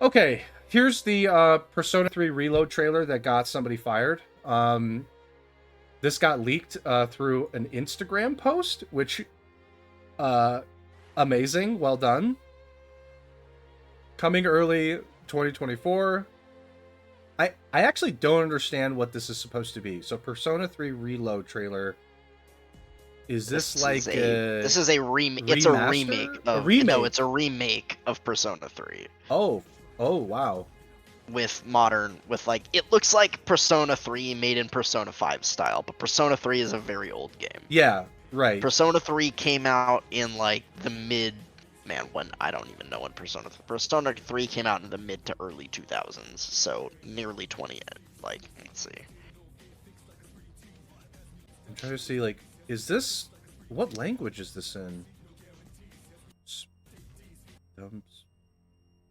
Okay, here's the Persona 3 Reload trailer that got somebody fired. This got leaked through an Instagram post, which uh, amazing, well done. Coming early 2024. I actually don't understand what this is supposed to be. So Persona 3 Reload trailer, is this like this is a remake. It's a remake a of remake? No, it's a remake of Persona 3 Oh wow. with modern it looks like Persona 3 made in Persona 5 style, but Persona 3 is a very old game. Yeah, right. Persona 3 came out in like the mid when I don't even know when Persona 3 came out in the mid to early 2000s, so nearly 20. Like, let's see. I'm trying to see, like, is this, what language is this in?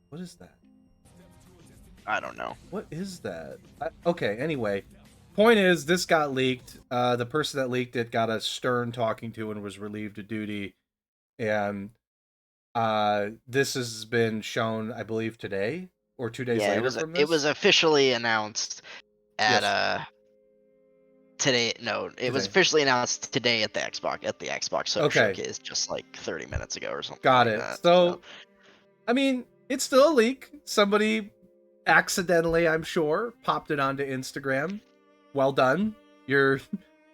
What is that? I don't know. What is that? Okay, anyway. Point is, this got leaked. The person that leaked it got a stern talking to and was relieved of duty. And this has been shown, I believe, today or 2 days later from this. It was officially announced at yes. today. No, it was officially announced today at the Xbox showcase just like 30 minutes ago or something. Got like it. That. So, I mean, it's still a leak. Somebody accidentally, I'm sure, popped it onto Instagram. Well done. You're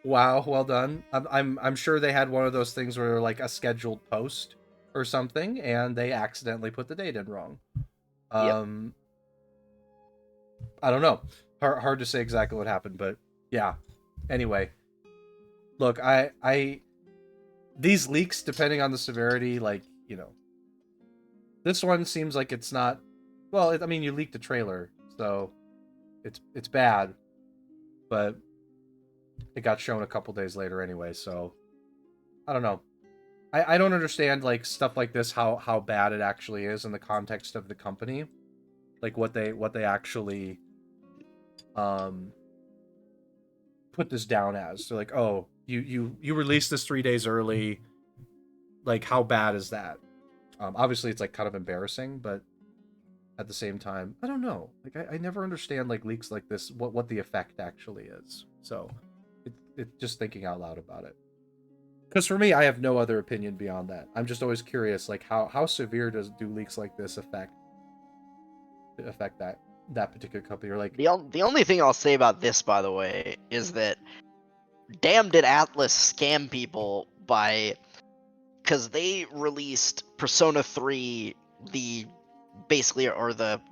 wow, well done. I'm sure they had one of those things where like a scheduled post or something and they accidentally put the date in wrong. Yep. I don't know. Hard to say exactly what happened, but yeah. Anyway, look, I these leaks, depending on the severity, like, you know, this one seems like it's not. Well, I mean, you leaked the trailer, so it's bad, but it got shown a couple days later anyway. So I don't know. I don't understand like stuff like this, how bad it actually is in the context of the company, like what they actually put this down as. So like, oh, you released this 3 days early. Like, how bad is that? Obviously, it's like kind of embarrassing, but at the same time, I don't know. Like, I never understand like leaks like this, what the effect actually is. So, it just thinking out loud about it. Because for me, I have no other opinion beyond that. I'm just always curious, like how severe do leaks like this affect that particular company, or like The only thing I'll say about this, by the way, is that damn did Atlas scam people because they released Persona 3 the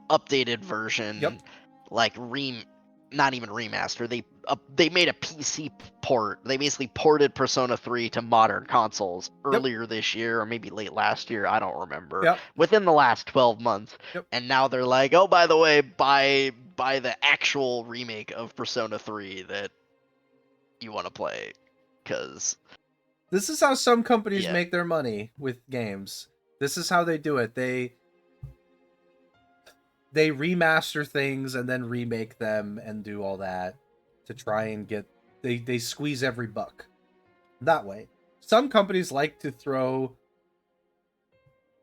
updated version. Yep. Like not even remaster. They made a PC port. They basically ported Persona 3 to modern consoles earlier this year, or maybe late last year. I don't remember. Yep. Within the last 12 months. Yep. And now they're like, oh, by the way, buy the actual remake of Persona 3 that you want to play, because this is how some companies make their money with games. This is how they do it. They remaster things and then remake them and do all that to try and get they squeeze every buck that way. Some companies like to throw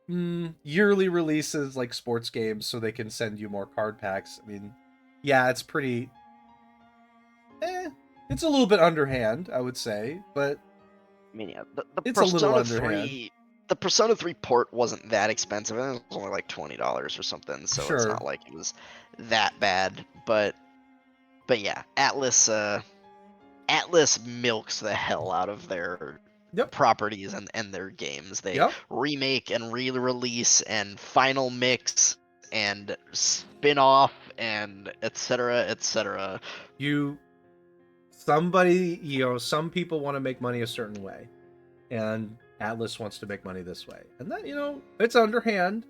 yearly releases like sports games so they can send you more card packs. I mean, yeah, it's pretty it's a little bit underhand, I would say, but I mean, yeah, the Persona 3 the Persona 3 port wasn't that expensive. It was only like $20 or something, so It's not like it was that bad. But yeah, Atlas milks the hell out of their properties and their games. They remake and re-release and final mix and spin-off and etc. Some people want to make money a certain way, and Atlas wants to make money this way, and that, it's underhand.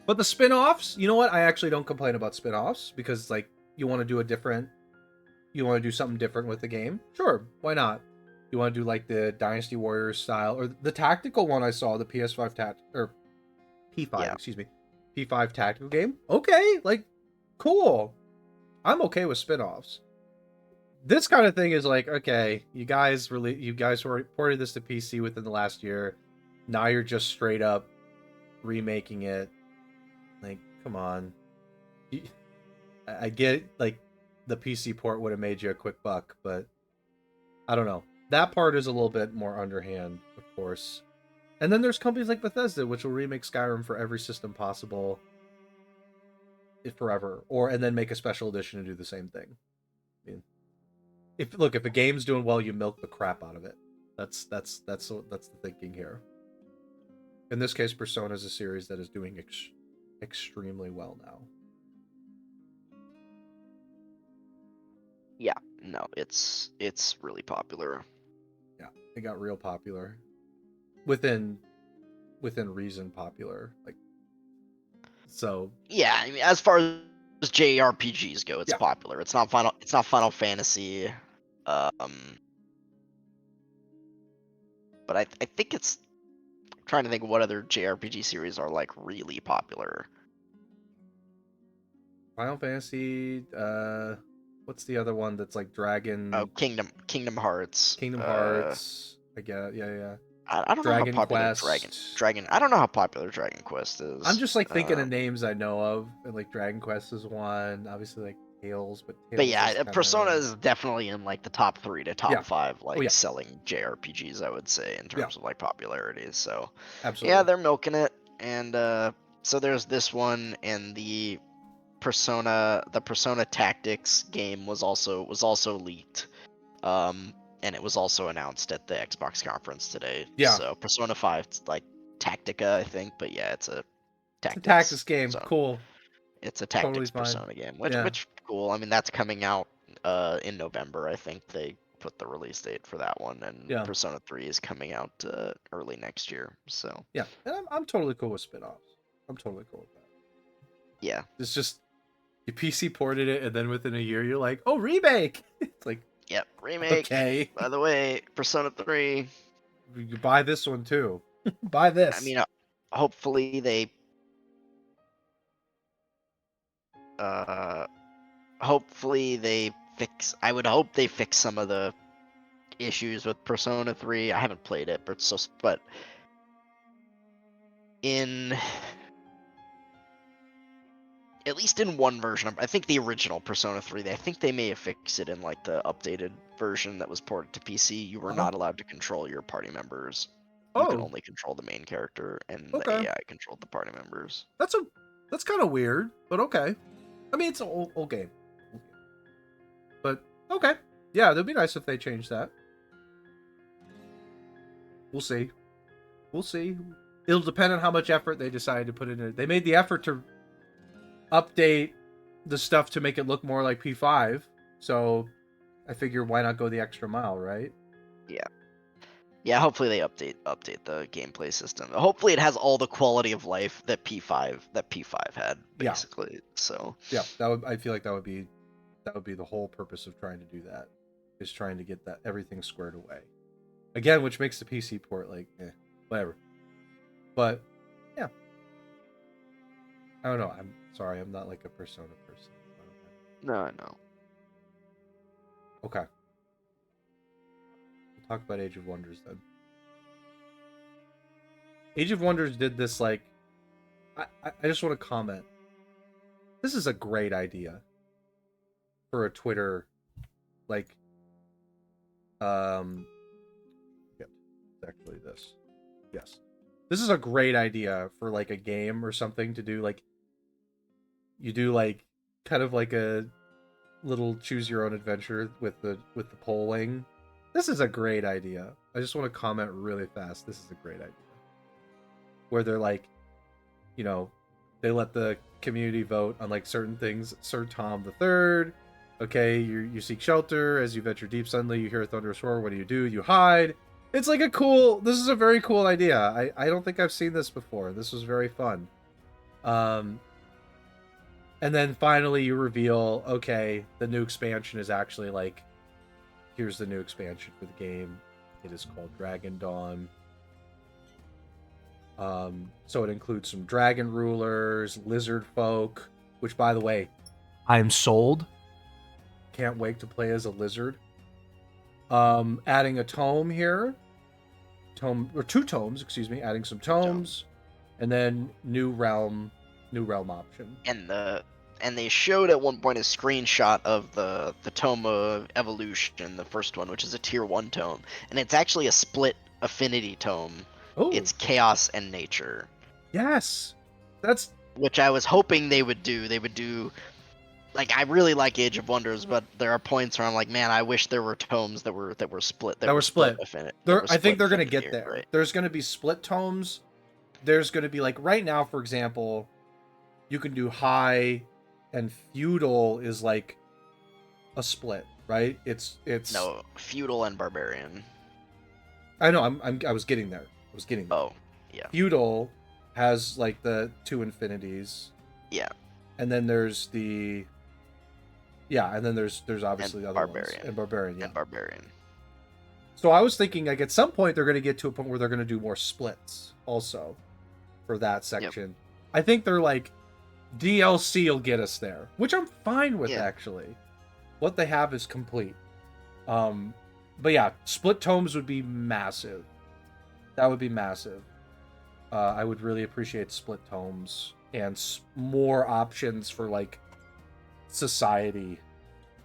But the spin-offs, you know what, I actually don't complain about spin-offs, because like you want to do something different with the game, sure, why not? You want to do like the Dynasty Warriors style, or the tactical one I saw, the PS5 P5 tactical game, okay, like, cool, I'm okay with spin-offs. This kind of thing is like, okay, you guys reported this to PC within the last year. Now you're just straight up remaking it. Like, come on. I get like the PC port would have made you a quick buck, but I don't know. That part is a little bit more underhand, of course. And then there's companies like Bethesda, which will remake Skyrim for every system possible forever, and then make a special edition and do the same thing. I mean, if a game's doing well, you milk the crap out of it. That's the thinking here. In this case, Persona is a series that is doing extremely well now. Yeah, no, it's really popular. Yeah, it got real popular. Within reason popular. Like, so yeah, I mean, as far as JRPGs go, it's popular. It's not Final Fantasy. But I think it's, I'm trying to think of what other JRPG series are like really popular. Final Fantasy, what's the other one that's like Dragon? Oh, Kingdom Hearts. Kingdom Hearts. I get, yeah. I don't know how popular Dragon. I don't know how popular Dragon Quest is. I'm just like thinking of names I know of, and like Dragon Quest is one. Obviously, like Tales, but yeah, Persona is definitely in like the top 3 to top 5 like yeah. selling JRPGs, I would say, in terms of like popularity. So absolutely, yeah, they're milking it, and so there's this one, and the Persona Tactics game was also leaked. And it was also announced at the Xbox conference today. Yeah. So Persona 5, it's like Tactica, I think, but yeah, it's a tactics game. So cool. It's a tactics Persona game, which cool. I mean, that's coming out in November. I think they put the release date for that one, and Persona 3 is coming out early next year. So yeah, and I'm totally cool with spin-offs. I'm totally cool with that. Yeah, it's just you PC ported it, and then within a year you're like, oh, remake. It's like, yep, remake. Okay. By the way, Persona 3. You buy this one too. Buy this. I mean, hopefully they. Hopefully they fix. I would hope they fix some of the issues with Persona 3. I haven't played it, but in at least in one version, I think the original Persona 3, I think they may have fixed it in like the updated version that was ported to PC. You were not allowed to control your party members. You could only control the main character, and the AI controlled the party members. That's kind of weird, but okay. I mean, it's an old game. But okay. Yeah, it'd be nice if they changed that. We'll see. It'll depend on how much effort they decide to put in it. They made the effort to update the stuff to make it look more like P5, so I figure why not go the extra mile, right? Yeah, hopefully they update the gameplay system. Hopefully it has all the quality of life that P5 had, basically. So I feel like that would be the whole purpose of trying to do that, is trying to get that everything squared away. Again, which makes the PC port like whatever. But yeah. I don't know. I'm sorry, I'm not like a Persona person. No, I know. Okay. We'll talk about Age of Wonders then. Age of Wonders did this like... I just want to comment. This is a great idea for a Twitter, like... Yep, it's actually this. Yes. This is a great idea for like a game or something to do, like... You do like kind of like a little choose your own adventure with the polling. This is a great idea. I just want to comment really fast. This is a great idea. Where they're like, you know, they let the community vote on like certain things. Sir Tom III. Okay, you seek shelter as you venture deep. Suddenly you hear a thunderous roar. What do? You hide. It's like this is a very cool idea. I don't think I've seen this before. This was very fun. And then finally you reveal, okay, the new expansion is actually like, here's the new expansion for the game. It is called Dragon Dawn. So it includes some dragon rulers, lizard folk, which, by the way, I am sold. Can't wait to play as a lizard. Adding a tome here. Two tomes, excuse me. Adding some tomes. And then new realm option. and they showed at one point a screenshot of the tome of evolution, the first one, which is a tier 1 tome, and it's actually a split affinity tome. Oh, it's chaos and nature. Yes, that's which I was hoping they would do. They would do, like, I really like Age of Wonders, but there are points where I'm like, man, I wish there were tomes that were split. That were split. I think they're gonna get there. Right. There's gonna be split tomes. There's gonna be, like, right now, for example, you can do high and feudal is like a split, right? It's no, feudal and barbarian. I know. I was getting there. Oh, yeah. Feudal has like the 2 infinities. Yeah. And then there's the and then there's obviously the other barbarian. Ones. And barbarian, yeah. And barbarian. So I was thinking, like, at some point they're going to get to a point where they're going to do more splits also for that section. Yep. I think they're like, DLC will get us there, which I'm fine with, actually. What they have is complete. But yeah, split tomes would be massive. That would be massive. I would really appreciate split tomes and more options for, like, society.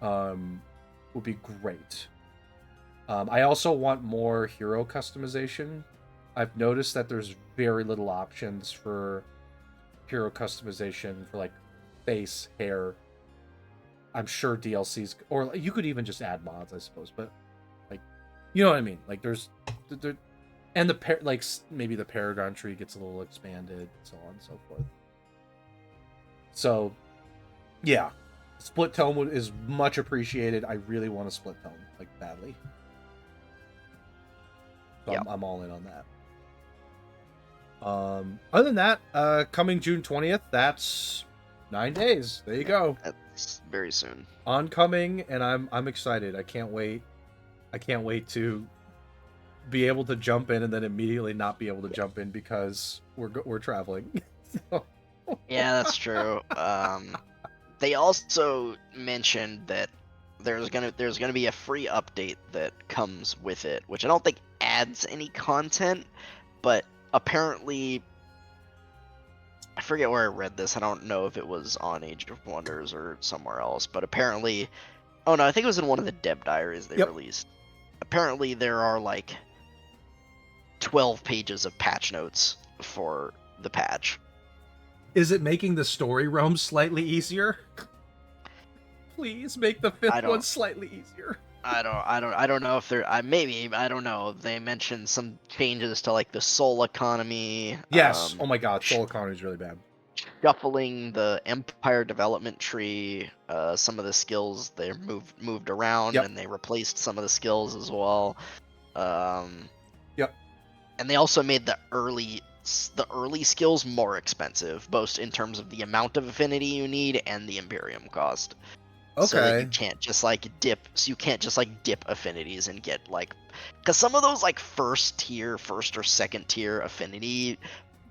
Would be great. I also want more hero customization. I've noticed that there's very little options for hero customization for, like, face, hair. I'm sure DLCs, or you could even just add mods, I suppose, but, like, you know what I mean? Like, there's and like, maybe the Paragon tree gets a little expanded, so on and so forth. So, yeah, split tome is much appreciated. I really want a split tome, like, badly. So I'm all in on that. Other than that, coming June 20th, that's 9 days. There you go. That's very soon. Oncoming, and I'm excited. I can't wait. I can't wait to be able to jump in and then immediately not be able to jump in because we're traveling. So. Yeah, that's true. They also mentioned that there's gonna be a free update that comes with it, which I don't think adds any content, but apparently, I forget where I read this. I don't know if it was on Age of Wonders or somewhere else, but apparently, oh no, I think it was in one of the Deb diaries they released. Apparently, there are like 12 pages of patch notes for the patch. Is it making the story realm slightly easier? Please make the 5th one slightly easier. I don't know if they're maybe, I don't know. They mentioned some changes to, like, the soul economy. Yes. Oh my god, soul economy is really bad. Shuffling the empire development tree. Some of the skills they moved around, and they replaced some of the skills as well. And they also made the early skills more expensive, both in terms of the amount of affinity you need and the Imperium cost. Okay. So that you can't just like dip affinities and get, like, because some of those, like, first or second tier affinity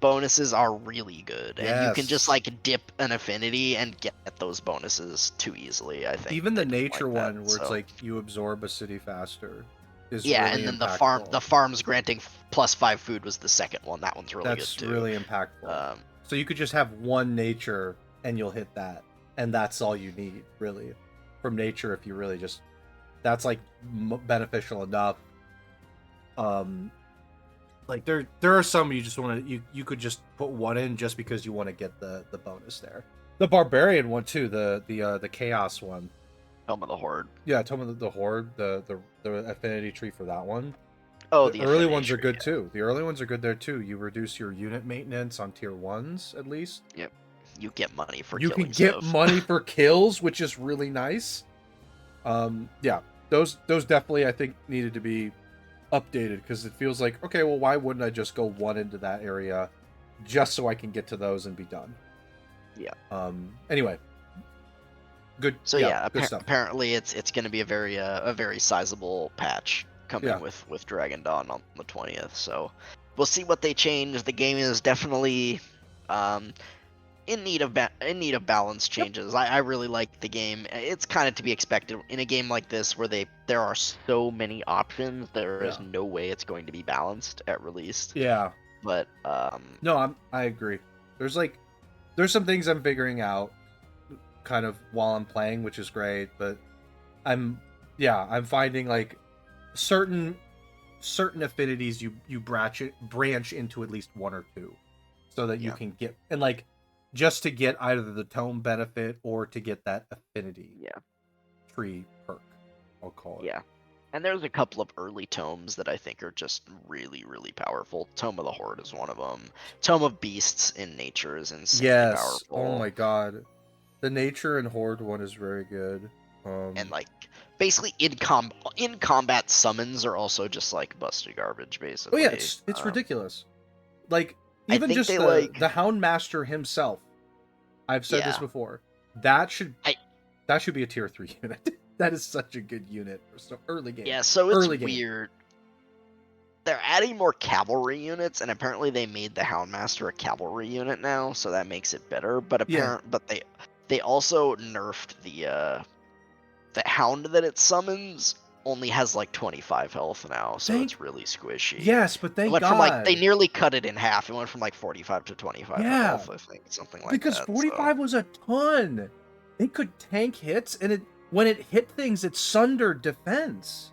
bonuses are really good, and you can just, like, dip an affinity and get those bonuses too easily. I think even the nature one where it's like you absorb a city faster. Really and then impactful. the farms granting +5 food was the second one. That one's really good too. That's really impactful. So you could just have one nature and you'll hit that, and that's all you need, really, from nature. If you really just, that's, like, beneficial enough. Like, there are some you just want to, you could just put one in just because you want to get the bonus there. The barbarian one too, the chaos one. Tome of the Horde. Yeah, Tome of the Horde, the affinity tree for that one. Oh, the early ones are good too. The early ones are good there too. You reduce your unit maintenance on tier 1s at least. Yep. You get money for you can get money for kills, which is really nice. Yeah, those definitely, I think, needed to be updated, because it feels like, okay, well, why wouldn't I just go one into that area just so I can get to those and be done? Yeah. Anyway. Good. So yeah, good stuff. Apparently it's going to be a very sizable patch coming with Dragon Dawn on the 20th. So we'll see what they change. The game is definitely in need of balance changes. I really like the game. It's kind of to be expected in a game like this where there are so many options. There is no way it's going to be balanced at release. Yeah. But no, I agree. There's some things I'm figuring out, kind of while I'm playing, which is great. But I'm finding like certain affinities you branch into at least one or two, so that you can get, and like just to get either the tome benefit or to get that affinity tree perk, I'll call it. Yeah. And there's a couple of early tomes that I think are just really, really powerful. Tome of the Horde is one of them. Tome of Beasts in Nature is insanely powerful. Oh my god. The Nature and Horde one is very good. And like basically in combat summons are also just like busted garbage, basically. Oh yeah, it's ridiculous. Like even just the Houndmaster himself. I've said this before. That should be a tier 3 unit. That is such a good unit for so early game. Yeah, so it's weird. They're adding more cavalry units, and apparently they made the Houndmaster a cavalry unit now, so that makes it better. But they also nerfed the Hound that it summons only has like 25 health now, so it's really squishy. Yes, but thank God. From like, they nearly cut it in half. It went from like 45 to 25 health, I think, something like that. Because 45 was a ton. It could tank hits, and when it hit things, it sundered defense.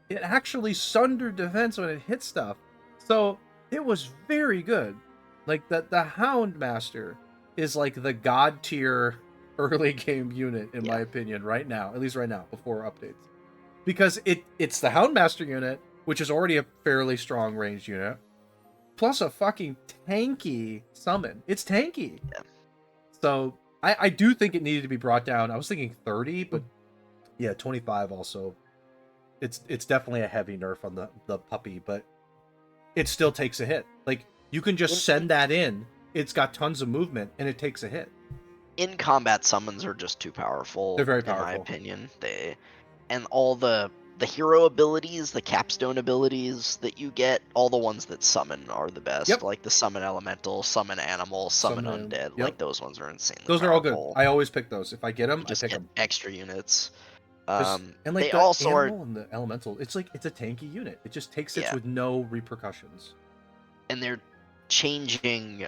It actually sundered defense when it hit stuff. So it was very good. Like the Houndmaster is like the god tier early game unit in my opinion right now, at least right now before updates, because it's the Houndmaster unit, which is already a fairly strong ranged unit, plus a fucking tanky summon. It's tanky. So I do think it needed to be brought down. I was thinking 30, but yeah, 25 also. It's definitely a heavy nerf on the puppy, but it still takes a hit. Like, you can just send that in. It's got tons of movement, and it takes a hit. In combat summons are just too powerful. They're very powerful. In my opinion. And all the hero abilities, the capstone abilities that you get, all the ones that summon are the best. Yep. Like the summon elemental, summon animal, summon undead. Yep. Like those ones are insanely Those powerful. are all good. I always pick those. If I get them, I pick them. Extra units. And like they the also animal and the elemental, it's like it's a tanky unit. It just takes hits with no repercussions. And they're changing.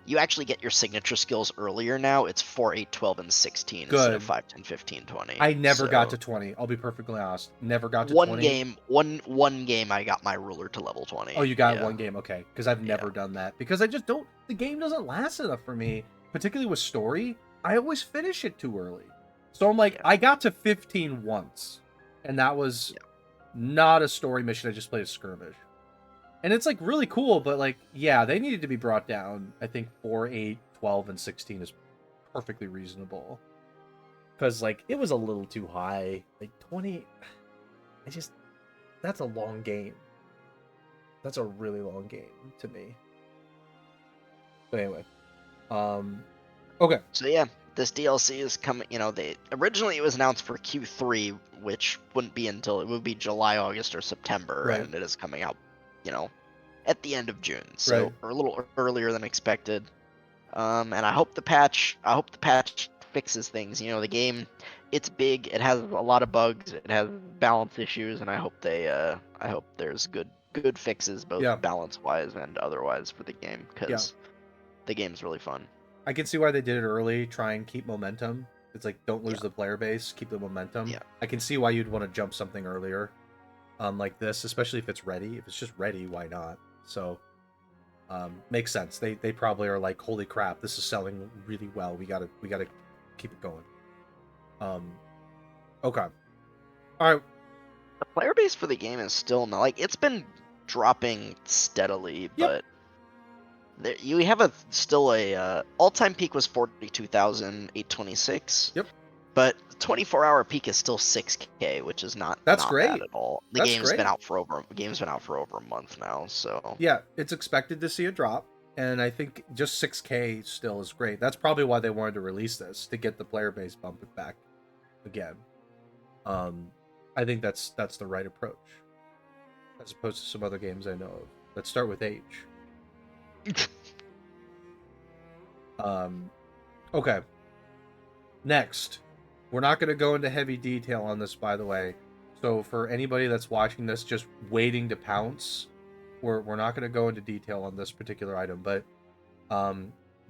You actually get your signature skills earlier now. It's 4, 8, 12, and 16 instead of 5, 10, 15, 20. I never got to 20. I'll be perfectly honest. Never got to 20. One game I got my ruler to level 20. Oh, you got one game? Okay. Because I've never done that. Because I just don't... The game doesn't last enough for me. Particularly with story. I always finish it too early. So I'm like, I got to 15 once. And that was not a story mission. I just played a skirmish. And it's like really cool, but like, yeah, they needed to be brought down. I think 4, 8, 12, and 16 is perfectly reasonable. Because like, it was a little too high. Like 20, that's a long game. That's a really long game to me. But anyway, okay. So yeah, this DLC is coming. Originally it was announced for Q3, which wouldn't be until it would be July, August, or September, and it is coming out, at the end of June, so or a little earlier than expected. And I hope the patch fixes things. The game, it's big. It has a lot of bugs. It has balance issues, and I hope there's good fixes, both balance wise and otherwise, for the game, because the game's really fun. I can see why they did it early. Try and keep momentum. It's like, don't lose the player base. Keep the momentum. Yeah. I can see why you'd want to jump something earlier, like this, especially if it's ready. If it's just ready, why not? So, makes sense. They probably are like, holy crap, this is selling really well. We gotta keep it going. Okay. All right. The player base for the game is still not, like, it's been dropping steadily, but you have still a all-time peak was 42,826. Yep. But 24-hour peak is still 6K, which is not great bad at all. The game's been out for over a month now, so yeah, it's expected to see a drop, and I think just 6K still is great. That's probably why they wanted to release this, to get the player base bumped back again. I think that's the right approach, as opposed to some other games I know of. Let's start with H. Okay. Next. We're not going to go into heavy detail on this, by the way. So for anybody that's watching this just waiting to pounce, we're not going to go into detail on this particular item. But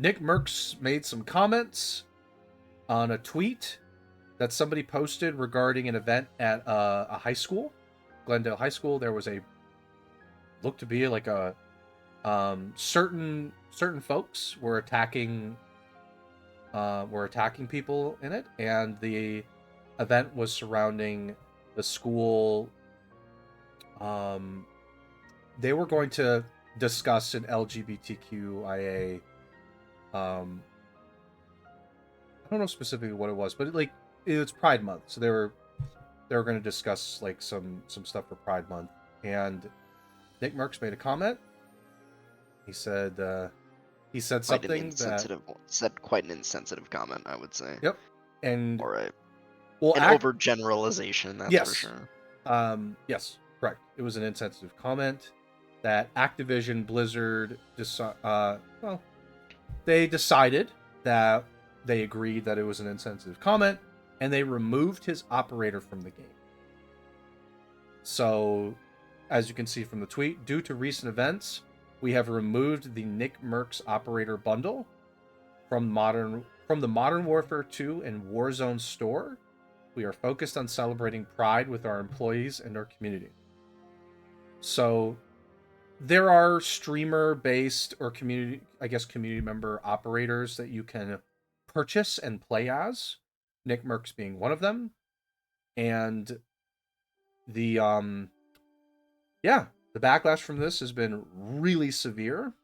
NickMercs made some comments on a tweet that somebody posted regarding an event at a high school, Glendale High School. There was looked to be like a certain folks were attacking people in it, and the event was surrounding the school. They were going to discuss an LGBTQIA. I don't know specifically what it was, but it was Pride Month, so they were going to discuss like some stuff for Pride Month, and NickMercs made a comment. He said something said quite an insensitive comment, I would say. Yep, and or an overgeneralization. That's for sure. Yes, correct. It was an insensitive comment that Activision Blizzard they decided that they agreed that it was an insensitive comment, and they removed his operator from the game. So, as you can see from the tweet, due to recent events, we have removed the NickMercs operator bundle from the Modern Warfare 2 and Warzone store. We are focused on celebrating Pride with our employees and our community. So there are streamer-based or community member operators that you can purchase and play as, NickMercs being one of them. And the backlash from this has been really severe.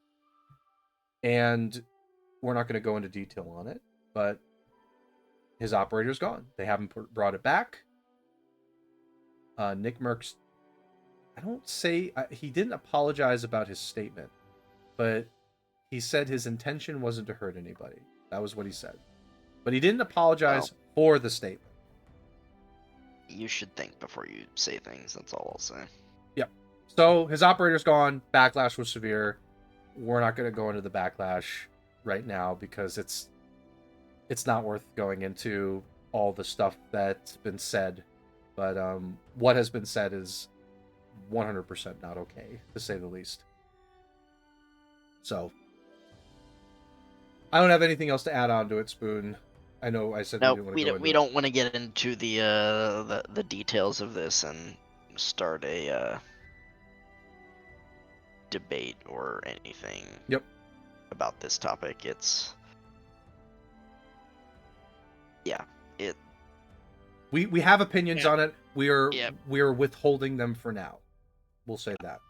And we're not going to go into detail on it, but his operator's gone. They haven't brought it back. NickMercs, he didn't apologize about his statement, but he said his intention wasn't to hurt anybody. That was what he said. But he didn't apologize for the statement. You should think before you say things. That's all I'll say. Yep. So his operator's gone. Backlash was severe. We're not going to go into the backlash right now because it's not worth going into all the stuff that's been said. But what has been said is 100% not okay, to say the least. So I don't have anything else to add on to it, Spoon. I know I said we don't want to get into the details of this and start a debate or anything. Yep. About this topic. We have opinions on it. We are withholding them for now. We'll say that.